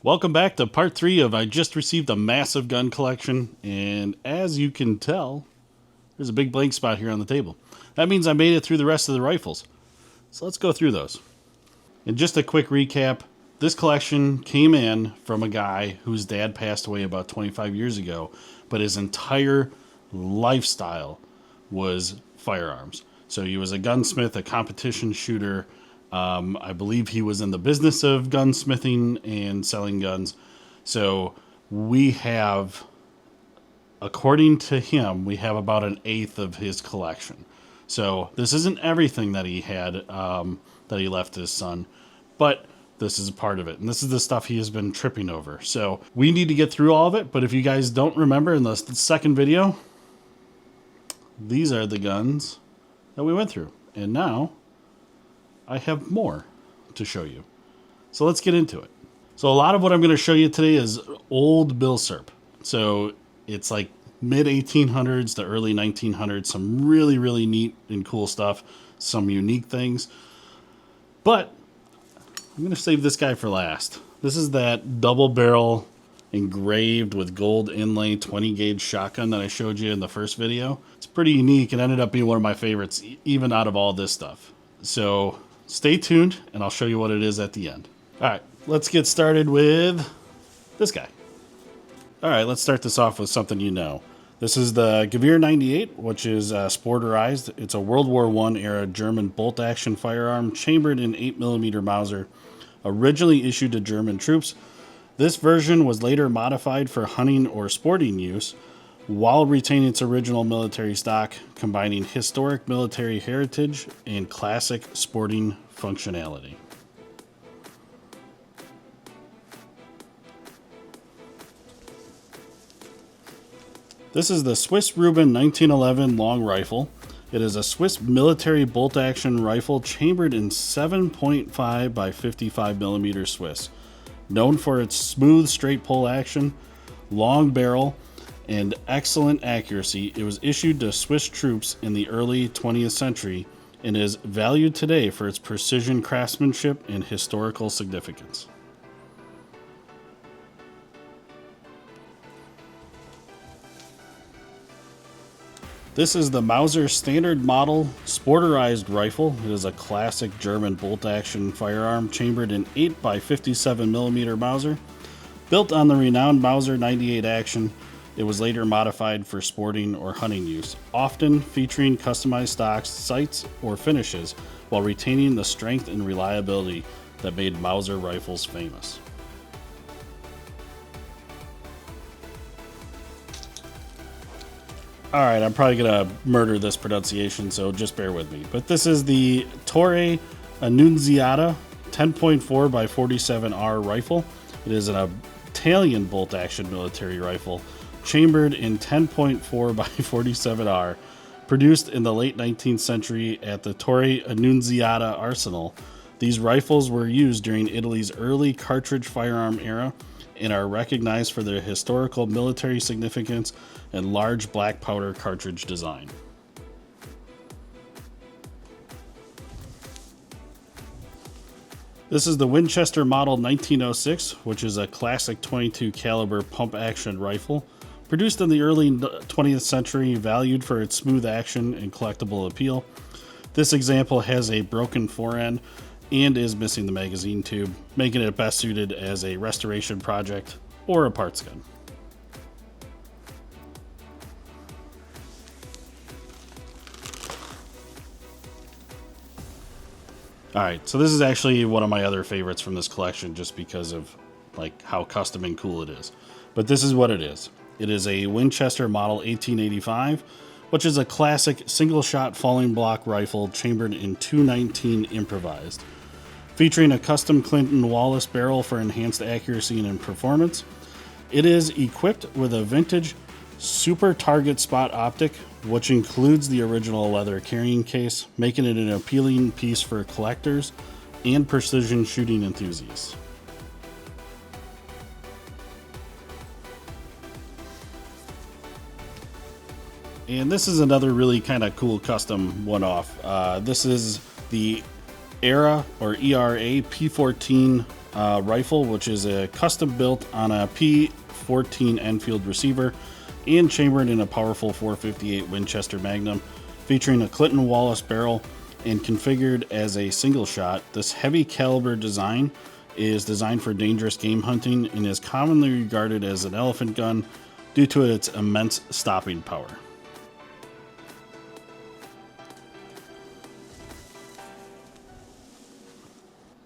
Welcome back to part 3 of I just received a massive gun collection, and as you can tell, there's a big blank spot here on the table. That means I made it through the rest of the rifles. So let's go through those. And just a quick recap, this collection came in from a guy whose dad passed away about 25 years ago, but his entire lifestyle was firearms. So he was a gunsmith, a competition shooter. I believe he was in the business of gunsmithing and selling guns. So we have, according to him, we have about an eighth of his collection. So this isn't everything that he had, that he left his son, but this is a part of it. And this is the stuff he has been tripping over. So we need to get through all of it. But if you guys don't remember in the second video, these are the guns that we went through. And now I have more to show you. So let's get into it. So a lot of what I'm going to show you today is old Milsurp. So it's like mid 1800s to early 1900s. Some really, really neat and cool stuff. Some unique things. But I'm going to save this guy for last. This is that double barrel engraved with gold inlay 20 gauge shotgun that I showed you in the first video. It's pretty unique and ended up being one of my favorites, even out of all this stuff. So stay tuned, and I'll show you what it is at the end. All right, let's get started with this guy. All right, let's start this off with something you know. This is the Gewehr 98, which is sporterized. It's a World War I era German bolt-action firearm chambered in 8mm Mauser, originally issued to German troops. This version was later modified for hunting or sporting use, while retaining its original military stock, combining historic military heritage and classic sporting functionality. This is the Swiss Rubin 1911 long rifle. It is a Swiss military bolt-action rifle chambered in 7.5 by 55mm Swiss. Known for its smooth straight pull action, long barrel, and excellent accuracy, it was issued to Swiss troops in the early 20th century and is valued today for its precision craftsmanship and historical significance. This is the Mauser Standard Model Sporterized Rifle. It is a classic German bolt-action firearm chambered in 8 by 57mm Mauser. Built on the renowned Mauser 98 action, it was later modified for sporting or hunting use, often featuring customized stocks, sights, or finishes, while retaining the strength and reliability that made Mauser rifles famous. Alright, I'm probably going to murder this pronunciation, so just bear with me. But this is the Torre Annunziata 10.4 by 47R rifle. It is an Italian bolt-action military rifle, chambered in 10.4 by 47R, produced in the late 19th century at the Torre Annunziata arsenal. These rifles were used during Italy's early cartridge firearm era and are recognized for their historical military significance and large black powder cartridge design. This is the Winchester Model 1906, which is a classic 22 caliber pump action rifle. Produced in the early 20th century, valued for its smooth action and collectible appeal. This example has a broken forend and is missing the magazine tube, making it best suited as a restoration project or a parts gun. Alright, so this is actually one of my other favorites from this collection just because of like how custom and cool it is. But this is what it is. It is a Winchester Model 1885, which is a classic single-shot falling block rifle chambered in .219 improvised. Featuring a custom Clinton Wallace barrel for enhanced accuracy and performance. It is equipped with a vintage super target spot optic, which includes the original leather carrying case, making it an appealing piece for collectors and precision shooting enthusiasts. And this is another really kind of cool custom one-off. This is the ERA or ERA P14 rifle, which is a custom built on a P14 Enfield receiver and chambered in a powerful 458 Winchester Magnum, featuring a Clinton Wallace barrel and configured as a single shot. This heavy caliber design is designed for dangerous game hunting and is commonly regarded as an elephant gun due to its immense stopping power.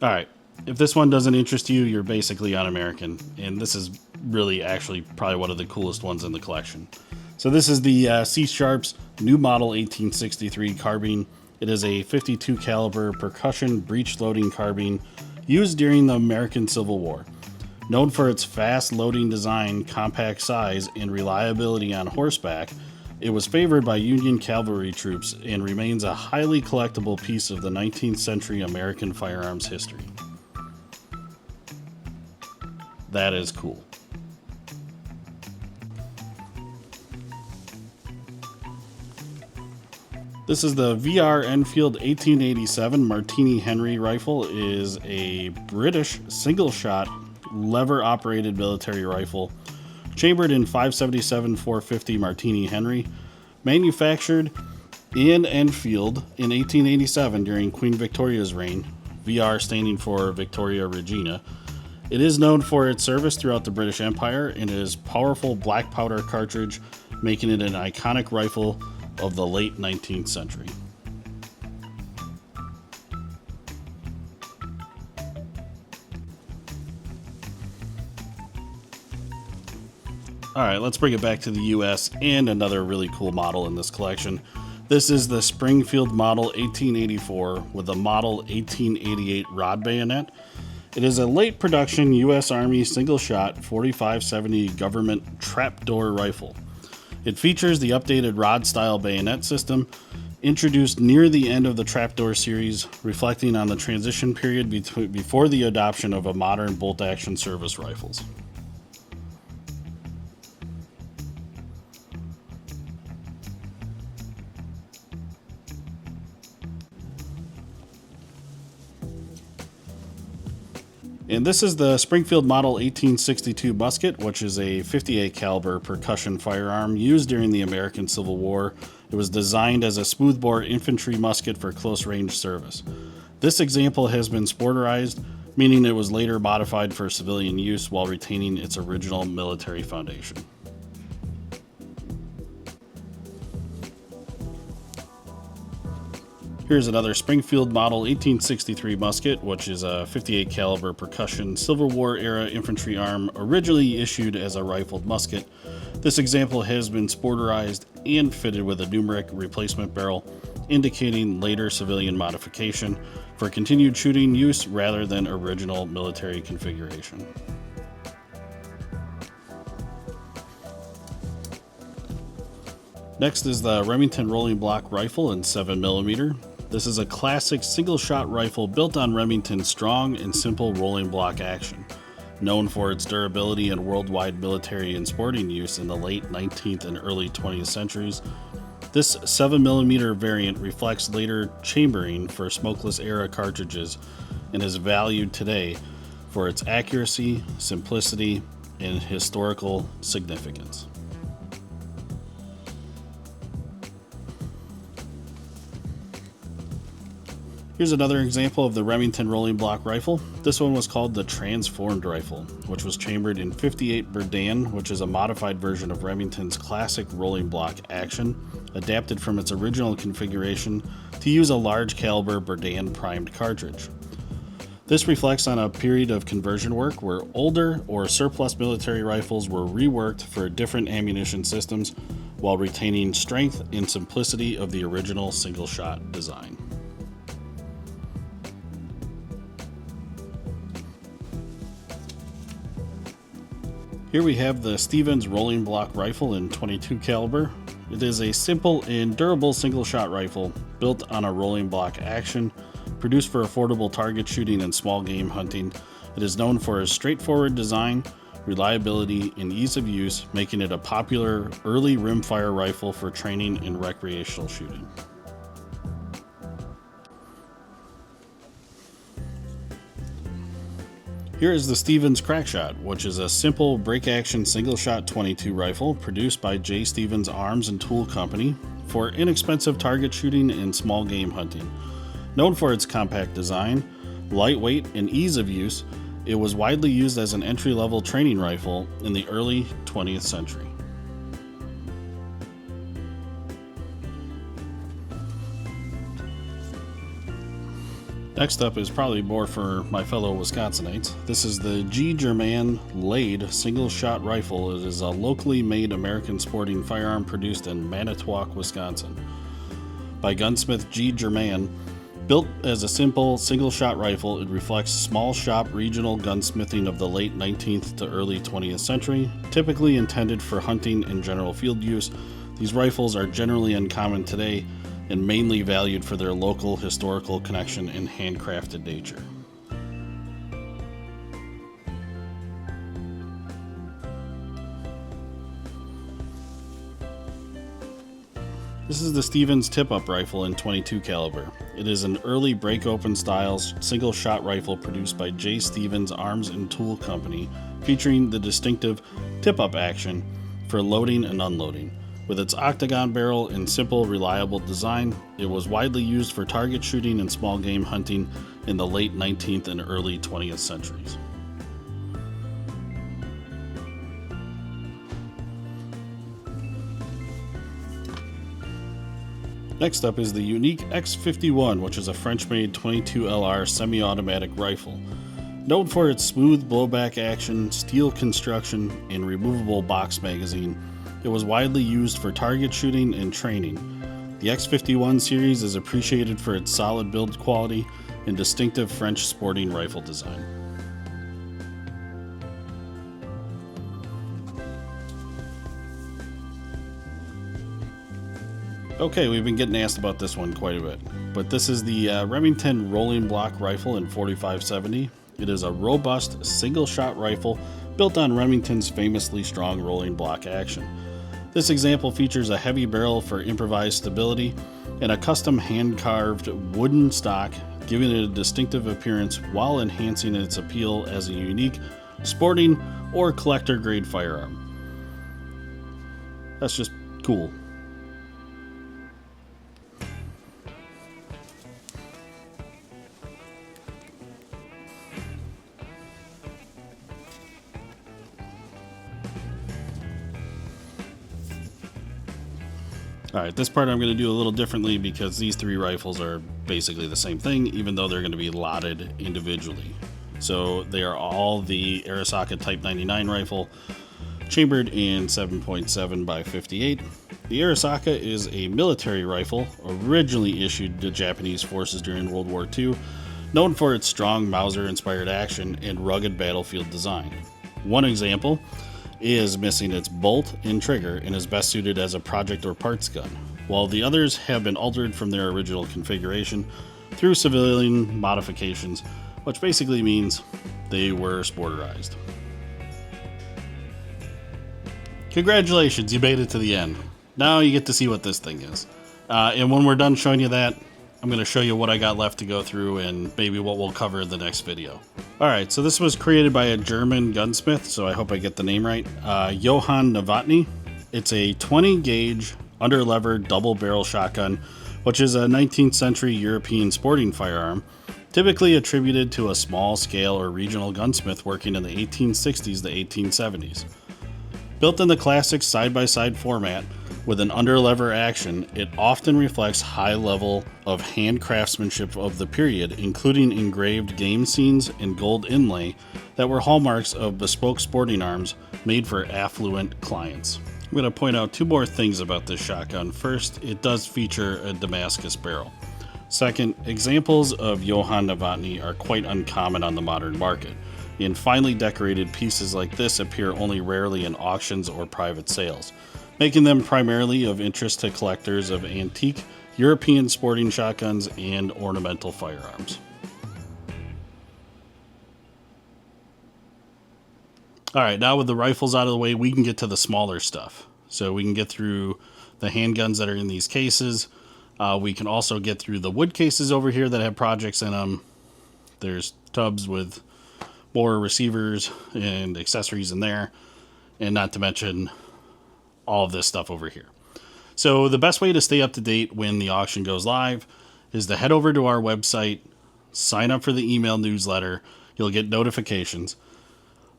Alright, if this one doesn't interest you, you're basically un-American, and this is really actually probably one of the coolest ones in the collection. So this is the C Sharp's new model 1863 carbine. It is a 52 caliber percussion breech loading carbine used during the American Civil War. Known for its fast loading design, compact size, and reliability on horseback, it was favored by Union cavalry troops and remains a highly collectible piece of the 19th century American firearms history. That is cool. This is the VR Enfield 1887 Martini Henry rifle. It is a British single-shot, lever-operated military rifle, chambered in 577 450 Martini Henry, manufactured in Enfield in 1887 during Queen Victoria's reign, VR standing for Victoria Regina. It is known for its service throughout the British Empire and is powerful black powder cartridge, making it an iconic rifle of the late 19th century. Alright, let's bring it back to the US and another really cool model in this collection. This is the Springfield Model 1884 with the Model 1888 rod bayonet. It is a late production US Army single-shot 4570 government trapdoor rifle. It features the updated rod-style bayonet system, introduced near the end of the trapdoor series, reflecting on the transition period before the adoption of a modern bolt-action service rifles. And this is the Springfield Model 1862 musket, which is a 58 caliber percussion firearm used during the American Civil War. It was designed as a smoothbore infantry musket for close range service. This example has been sporterized, meaning it was later modified for civilian use while retaining its original military foundation. Here's another Springfield Model 1863 musket, which is a 58 caliber percussion Civil War era infantry arm originally issued as a rifled musket. This example has been sporterized and fitted with a numeric replacement barrel, indicating later civilian modification for continued shooting use rather than original military configuration. Next is the Remington rolling block rifle in 7mm. This is a classic single-shot rifle built on Remington's strong and simple rolling block action. Known for its durability and worldwide military and sporting use in the late 19th and early 20th centuries, this 7mm variant reflects later chambering for smokeless era cartridges and is valued today for its accuracy, simplicity, and historical significance. Here's another example of the Remington rolling block rifle. This one was called the Transformed Rifle, which was chambered in 58 Berdan, which is a modified version of Remington's classic rolling block action, adapted from its original configuration to use a large caliber Berdan primed cartridge. This reflects on a period of conversion work where older or surplus military rifles were reworked for different ammunition systems while retaining strength and simplicity of the original single-shot design. Here we have the Stevens rolling block rifle in .22 caliber. It is a simple and durable single-shot rifle built on a rolling block action, produced for affordable target shooting and small game hunting. It is known for its straightforward design, reliability, and ease of use, making it a popular early rimfire rifle for training and recreational shooting. Here is the Stevens Crackshot, which is a simple break-action single-shot .22 rifle produced by J. Stevens Arms and Tool Company for inexpensive target shooting and small game hunting. Known for its compact design, lightweight, and ease of use, it was widely used as an entry-level training rifle in the early 20th century. Next up is probably more for my fellow Wisconsinites. This is the G. German Lade single-shot rifle. It is a locally made American sporting firearm produced in Manitowoc, Wisconsin, by gunsmith G. German. Built as a simple single-shot rifle, it reflects small shop regional gunsmithing of the late 19th to early 20th century, typically intended for hunting and general field use. These rifles are generally uncommon today and mainly valued for their local historical connection and handcrafted nature. This is the Stevens tip-up rifle in .22 caliber. It is an early break-open style single-shot rifle produced by J. Stevens Arms and Tool Company, featuring the distinctive tip-up action for loading and unloading. With its octagon barrel and simple, reliable design, it was widely used for target shooting and small game hunting in the late 19th and early 20th centuries. Next up is the unique X51, which is a French-made .22 LR semi-automatic rifle. Known for its smooth blowback action, steel construction, and removable box magazine, it was widely used for target shooting and training. The X51 series is appreciated for its solid build quality and distinctive French sporting rifle design. Okay, we've been getting asked about this one quite a bit, but this is the Remington rolling block rifle in 4570. It is a robust single-shot rifle built on Remington's famously strong rolling block action. This example features a heavy barrel for improvised stability and a custom hand-carved wooden stock, giving it a distinctive appearance while enhancing its appeal as a unique sporting or collector-grade firearm. That's just cool. Alright, this part I'm going to do a little differently because these three rifles are basically the same thing, even though they're going to be lotted individually. So they are all the Arisaka Type 99 rifle, chambered in 7.7 by 58. The Arisaka is a military rifle originally issued to Japanese forces during World War II, known for its strong Mauser-inspired action and rugged battlefield design. One example is missing its bolt and trigger and is best suited as a project or parts gun, while the others have been altered from their original configuration through civilian modifications, which basically means they were sporterized. Congratulations, you made it to the end. Now you get to see what this thing is. And when we're done showing you that, I'm going to show you what I got left to go through and maybe what we'll cover in the next video. Alright, so this was created by a German gunsmith, so I hope I get the name right, Johann Novotny. It's a 20 gauge underlevered double barrel shotgun, which is a 19th century European sporting firearm, typically attributed to a small scale or regional gunsmith working in the 1860s to 1870s. Built in the classic side-by-side format, with an underlever action, it often reflects high level of hand craftsmanship of the period, including engraved game scenes and gold inlay that were hallmarks of bespoke sporting arms made for affluent clients. I'm going to point out two more things about this shotgun. First, it does feature a Damascus barrel. Second, examples of Johann Novotny are quite uncommon on the modern market, and finely decorated pieces like this appear only rarely in auctions or private sales, making them primarily of interest to collectors of antique European sporting shotguns and ornamental firearms. Alright, now with the rifles out of the way, we can get to the smaller stuff. So we can get through the handguns that are in these cases. We can also get through the wood cases over here that have projects in them. There's tubs with more receivers and accessories in there, and not to mention all of this stuff over here. So the best way to stay up to date when the auction goes live is to head over to our website, sign up for the email newsletter. You'll get notifications.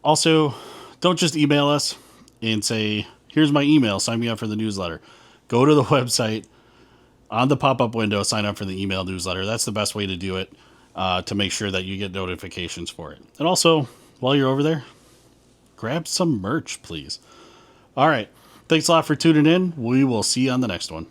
Also, don't just email us and say, here's my email, sign me up for the newsletter. Go to the website, on the pop-up window, sign up for the email newsletter. That's the best way to do it, to make sure that you get notifications for it. And also, while you're over there, grab some merch, please. All right. Thanks a lot for tuning in. We will see you on the next one.